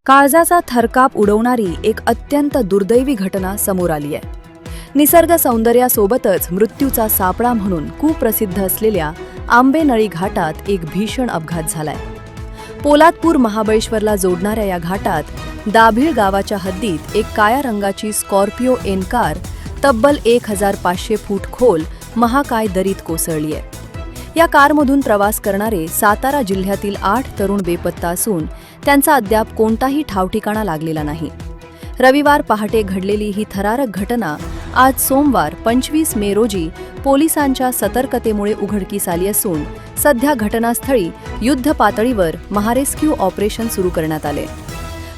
काळजाचा थरकाप उडवणारी एक अत्यंत दुर्दैवी घटना समोर आली आहे. निसर्ग सौंदर्यासोबतच मृत्यूचा सापळा म्हणून कुप्रसिद्ध असलेल्या आंबेनळी घाटात एक भीषण अपघात झालाय. पोलादपूर महाबळेश्वरला जोडणाऱ्या या घाटात दाभिळ गावाच्या हद्दीत एक काळ्या रंगाची स्कॉर्पिओ एन कार तब्बल 1500 फूट खोल महाकाय दरीत कोसळली आहे. या कारमधून प्रवास करणारे सातारा जिल्ह्यातील 8 तरुण बेपत्ता असून त्यांचा अद्याप कोणताही ठावठिकाणा लागलेला नाही. रविवार पहाटे घडलेली ही थरारक घटना आज सोमवार 25 मे रोजी पोलिसांच्या सतर्कतेमुळे उघडकीस आली असून सध्या घटनास्थळी युद्ध पातळीवर महारेस्क्यू ऑपरेशन सुरू करण्यात आले.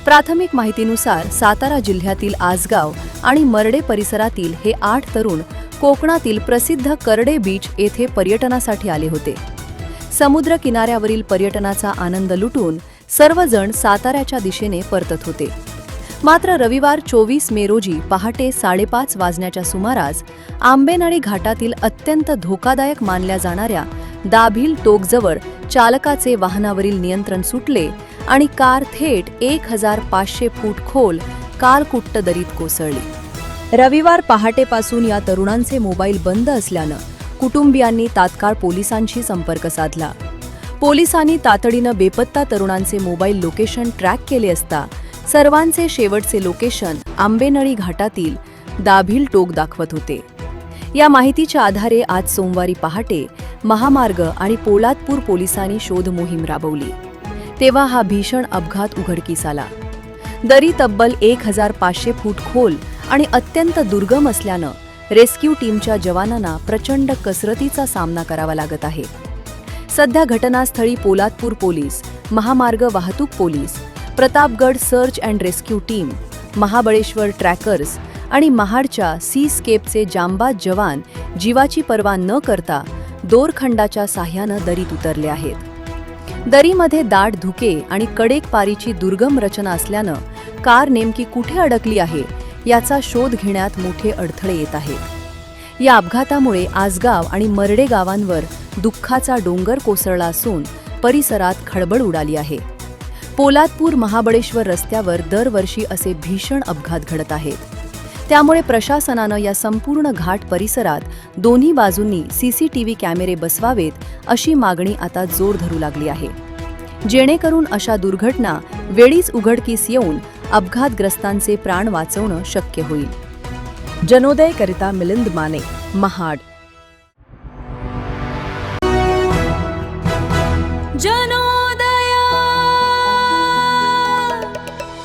प्राथमिक माहितीनुसार सातारा जिल्ह्यातील आसगाव आणि मर्डे परिसरातील हे 8 तरुण कोकणातील प्रसिद्ध करडे बीच येथे पर्यटनासाठी आले होते. समुद्र किनाऱ्यावरील पर्यटनाचा आनंद लुटून सर्वजण साताऱ्याच्या दिशेने परतत होते. मात्र रविवार 24 मे रोजी पहाटे 5:30 वाजण्याच्या सुमारास आंबेनळी घाटातील अत्यंत धोकादायक मानल्या जाणाऱ्या दाभिल टोकजवळ चालकाचे वाहनावरील नियंत्रण सुटले आणि कार थेट 1500 फूट खोल कालकुट्ट दरीत कोसळली. रविवार पहाटेपासून या तरुणांचे मोबाईल बंद असल्यानं कुटुंबियांनी तात्काळ पोलिसांशी संपर्क साधला. पोलिसांनी तातडीनं बेपत्ता तरुणांचे मोबाईल लोकेशन ट्रॅक केले असता सर्वांचे शेवटचे लोकेशन आंबेनळी घाटातील दाभिल टोक दाखवत होते. या माहितीच्या आधारे आज सोमवारी पहाटे महामार्ग आणि पोलादपूर पोलिसांनी शोध मोहीम राबवली. तेव्हा हा भीषण अपघात उघडकीस आला. दरी तब्बल 1500 फूट खोल आणि अत्यंत दुर्गम असल्यानं रेस्क्यू टीमच्या जवानांना प्रचंड कसरतीचा सामना करावा लागत आहे. सध्या घटनास्थळी पोलादपूर पोलीस, महामार्ग वाहतूक police, Pratapgad search and rescue team, Mahabaleshwar trekkers आणि महाडच्या सी स्केपचे जांबाज जवान जीवाची पर्वा न करता दोरखंडाच्या साह्यानं दरीत उतरले आहेत. दरीमध्ये दाट धुके आणि कडेक पारीची दुर्गम रचना असल्यानं कार नेमकी कुठे अडकली आहे याचा शोध घेण्यात मोठे अडथळे येत आहेत. या अपघातामुळे आसगाव आणि मर्डे गावांवर दुःखाचा डोंगर कोसळला असून परिसरात खळबळ उडाली आहे. पोलादपूर महाबळेश्वर रस्त्यावर दरवर्षी असे भीषण अपघात घडत आहेत. त्यामुळे प्रशासनानं या संपूर्ण घाट परिसरात दोन्ही बाजूंनी सीसीटीव्ही कॅमेरे बसवावेत अशी मागणी आता जोर धरू लागली आहे, जेणेकरून अशा दुर्घटना वेळीच उघडकीस येऊन अपघातग्रस्तांचे प्राण वाचवणं शक्य होईल. जनोदयकरिता मिलिंद माने, महाड.